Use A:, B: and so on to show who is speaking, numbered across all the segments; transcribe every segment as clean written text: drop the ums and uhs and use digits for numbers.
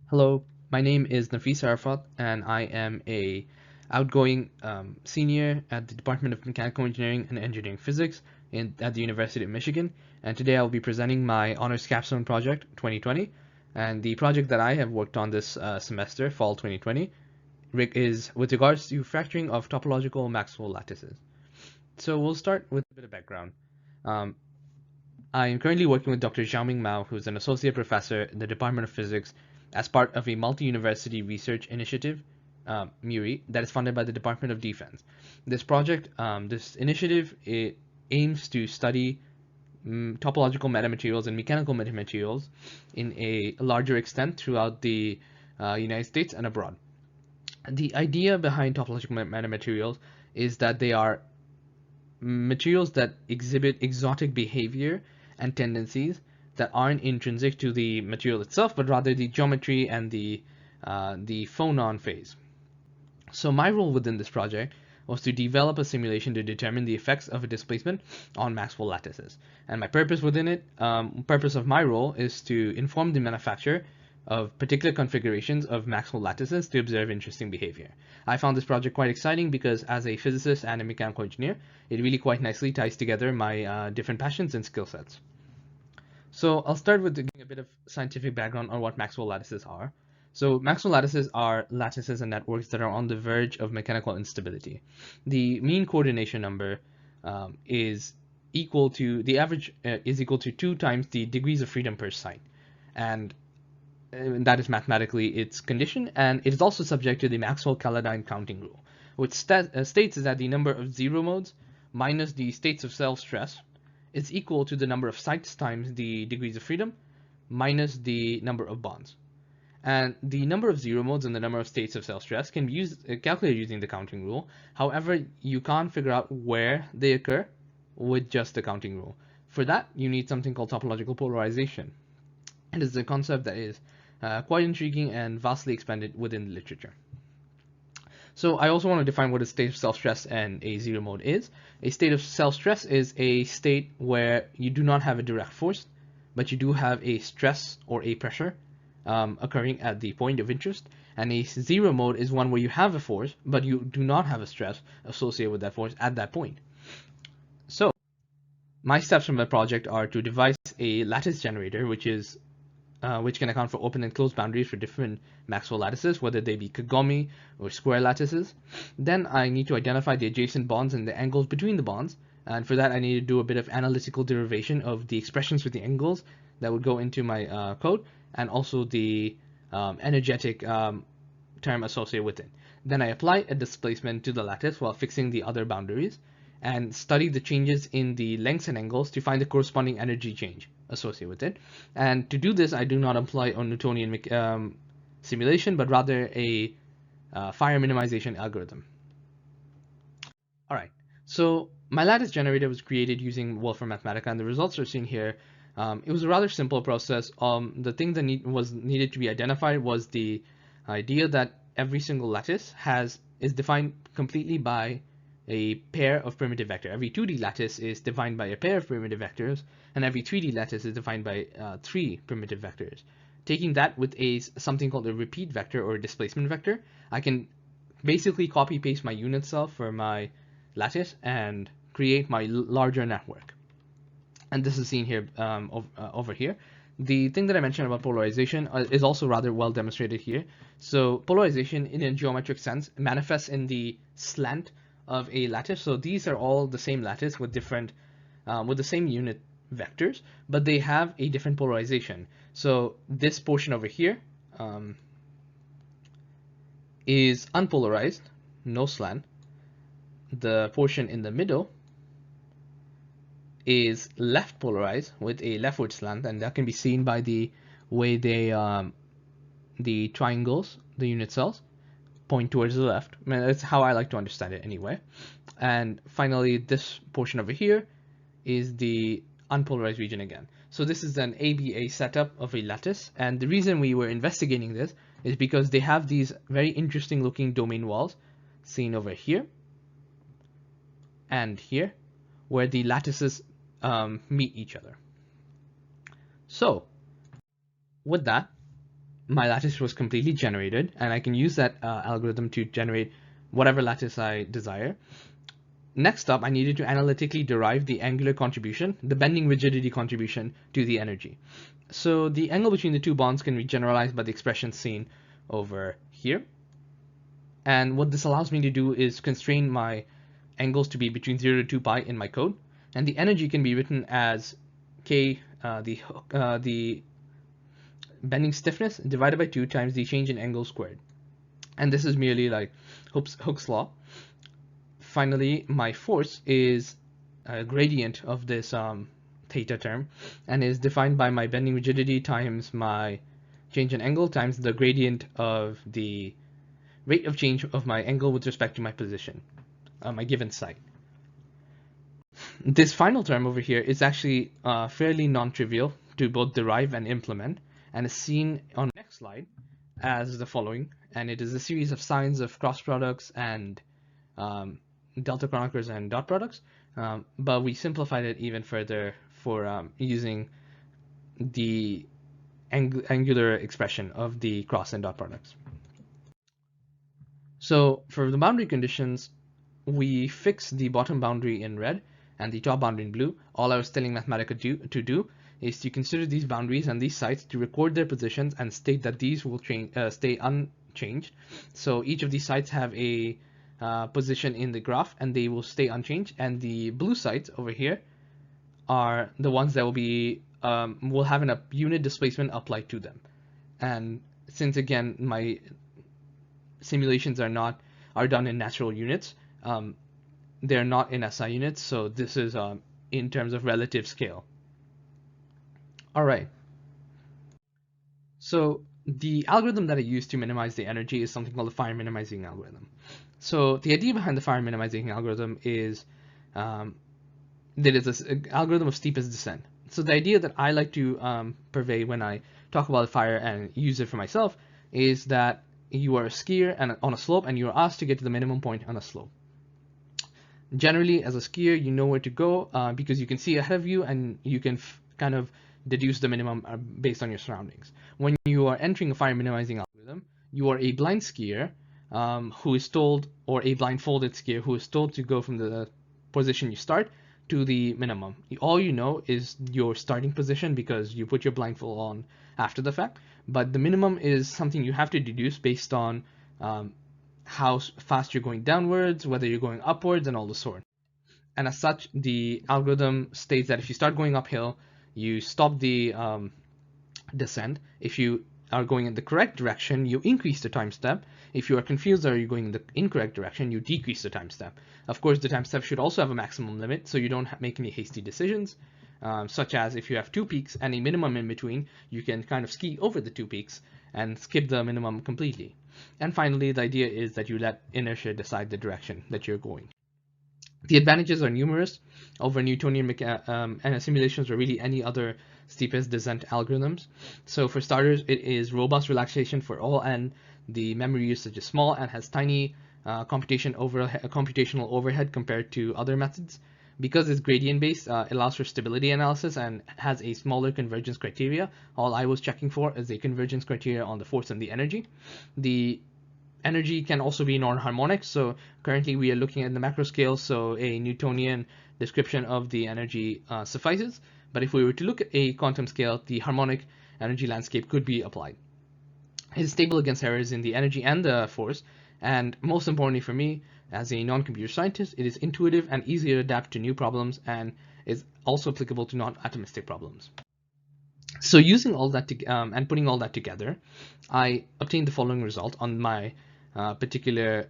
A: Hello, my name is Nafis Arafat, and I am a outgoing senior at the Department of Mechanical Engineering and Engineering Physics at the University of Michigan. And today I'll be presenting my honors capstone project 2020. And the project that I have worked on this semester, fall 2020, is with regards to fracturing of topological Maxwell lattices. So we'll start with a bit of background. Um, I am currently working with Dr. Xiaoming Mao, who's an associate professor in the Department of Physics as part of a multi-university research initiative, MURI, that is funded by the Department of Defense. This initiative, it aims to study topological metamaterials and mechanical metamaterials in a larger extent throughout the United States and abroad. The idea behind topological metamaterials is that they are materials that exhibit exotic behavior and tendencies that aren't intrinsic to the material itself, but rather the geometry and the phonon phase. So my role within this project was to develop a simulation to determine the effects of a displacement on Maxwell lattices. And my purpose within it, purpose of my role is to inform the manufacturer of particular configurations of Maxwell lattices to observe interesting behavior. I found this project quite exciting because as a physicist and a mechanical engineer, it really quite nicely ties together my different passions and skill sets. So I'll start with giving a bit of scientific background on what Maxwell lattices are. So Maxwell lattices are lattices and networks that are on the verge of mechanical instability. The mean coordination number is equal to the average is equal to 2 times the degrees of freedom per site, and that is mathematically its condition, and it is also subject to the Maxwell-Caledine counting rule, which states that the number of zero modes minus the states of self-stress is equal to the number of sites times the degrees of freedom minus the number of bonds. And the number of zero modes and the number of states of self-stress can be calculated using the counting rule. However, you can't figure out where they occur with just the counting rule. For that, you need something called topological polarization. It is a concept that is quite intriguing and vastly expanded within the literature. So I also want to define what a state of self-stress and a zero mode is. A state of self-stress is a state where you do not have a direct force, but you do have a stress or a pressure occurring at the point of interest. And a zero mode is one where you have a force, but you do not have a stress associated with that force at that point. So my steps from the project are to devise a lattice generator, which can account for open and closed boundaries for different Maxwell lattices, whether they be Kagome or square lattices. Then I need to identify the adjacent bonds and the angles between the bonds. And for that, I need to do a bit of analytical derivation of the expressions for the angles that would go into my code, and also the energetic term associated with it. Then I apply a displacement to the lattice while fixing the other boundaries, and study the changes in the lengths and angles to find the corresponding energy change associated with it. And to do this, I do not apply a Newtonian simulation, but rather a fire minimization algorithm. All right, so my lattice generator was created using Wolfram Mathematica, and the results are seen here. It was a rather simple process. The thing that needed to be identified was the idea that every single lattice is defined completely by a pair of primitive vectors. Every 2D lattice is defined by a pair of primitive vectors, and every 3D lattice is defined by 3 primitive vectors. Taking that with something called a repeat vector or a displacement vector, I can basically copy paste my unit cell for my lattice and create my larger network. And this is seen here over here. The thing that I mentioned about polarization is also rather well demonstrated here. So polarization in a geometric sense manifests in the slant of a lattice. So these are all the same lattice with the same unit vectors, but they have a different polarization. So this portion over here is unpolarized, no slant. The portion in the middle is left polarized with a leftward slant, and that can be seen by the way the triangles, the unit cells, point towards the left. I mean, that's how I like to understand it anyway. And finally, this portion over here is the unpolarized region again. So this is an ABA setup of a lattice, and the reason we were investigating this is because they have these very interesting looking domain walls seen over here and here, where the lattices meet each other. So with that, my lattice was completely generated, and I can use that algorithm to generate whatever lattice I desire. Next up, I needed to analytically derive the angular contribution, the bending rigidity contribution to the energy. So the angle between the two bonds can be generalized by the expression seen over here. And what this allows me to do is constrain my angles to be between 0 to 2 pi in my code. And the energy can be written as K, the bending stiffness divided by 2 times the change in angle squared. And this is merely like Hooke's law. Finally, my force is a gradient of this theta term, and is defined by my bending rigidity times my change in angle times the gradient of the rate of change of my angle with respect to my position, my given site. This final term over here is actually fairly non-trivial to both derive and implement, and is seen on the next slide as the following. And it is a series of signs of cross products and delta chronometers and dot products, but we simplified it even further for using the angular expression of the cross and dot products. So for the boundary conditions, we fix the bottom boundary in red and the top boundary in blue. All I was telling Mathematica to do is to consider these boundaries and these sites to record their positions and state that these will stay unchanged. So each of these sites have a position in the graph and they will stay unchanged. And the blue sites over here are the ones that will have a unit displacement applied to them. And since again my simulations are done in natural units, they're not in SI units, so this is in terms of relative scale. All right. So the algorithm that I use to minimize the energy is something called the fire minimizing algorithm. So the idea behind the fire minimizing algorithm is that it's this algorithm of steepest descent. So the idea that I like to purvey when I talk about fire and use it for myself is that you are a skier and on a slope, and you are asked to get to the minimum point on a slope. Generally, as a skier, you know where to go because you can see ahead of you, and you can kind of deduce the minimum based on your surroundings. When you are entering a fire minimizing algorithm, you are a blind skier who is told, or a blindfolded skier who is told to go from the position you start to the minimum. All you know is your starting position because you put your blindfold on after the fact, but the minimum is something you have to deduce based on how fast you're going downwards, whether you're going upwards, and all the sort. And as such, the algorithm states that if you start going uphill, you stop the descent. If you are going in the correct direction, you increase the time step. If you are confused or you're going in the incorrect direction, you decrease the time step. Of course, the time step should also have a maximum limit, so you don't make any hasty decisions, such as if you have 2 peaks and a minimum in between, you can kind of ski over the 2 peaks and skip the minimum completely. And finally, the idea is that you let inertia decide the direction that you're going. The advantages are numerous over Newtonian simulations or really any other steepest descent algorithms. So for starters, it is robust relaxation for all n. The memory usage is small and has tiny computational overhead compared to other methods. Because it's gradient based, it allows for stability analysis and has a smaller convergence criteria. All I was checking for is a convergence criteria on the force and the energy. The energy can also be non-harmonic, so currently we are looking at the macro scale, so a Newtonian description of the energy suffices. But if we were to look at a quantum scale, the harmonic energy landscape could be applied. It is stable against errors in the energy and the force, and most importantly for me, as a non-computer scientist, it is intuitive and easy to adapt to new problems, and is also applicable to non-atomistic problems. So using all that and putting all that together, I obtained the following result on my particular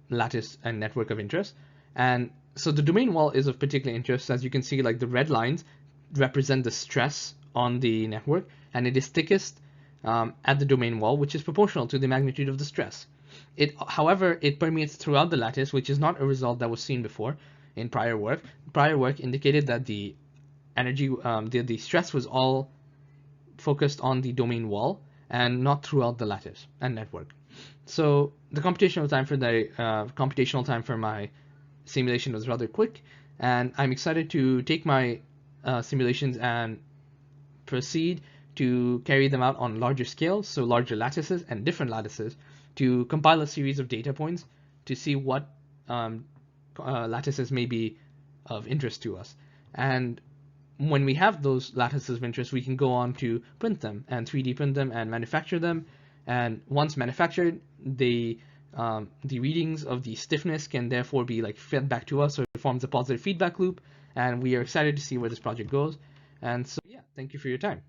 A: lattice and network of interest. And so the domain wall is of particular interest. As you can see, like the red lines represent the stress on the network, and it is thickest at the domain wall, which is proportional to the magnitude of the stress. However, it permeates throughout the lattice, which is not a result that was seen before in prior work. Prior work indicated that the energy, the stress was all focused on the domain wall and not throughout the lattice and network. So the computational time for my simulation was rather quick, and I'm excited to take my simulations and proceed to carry them out on larger scales, so larger lattices and different lattices, to compile a series of data points to see what lattices may be of interest to us. And when we have those lattices of interest, we can go on to print them and 3D print them and manufacture them. And once manufactured, the readings of the stiffness can therefore be like fed back to us, so it forms a positive feedback loop. And we are excited to see where this project goes. And so, yeah, thank you for your time.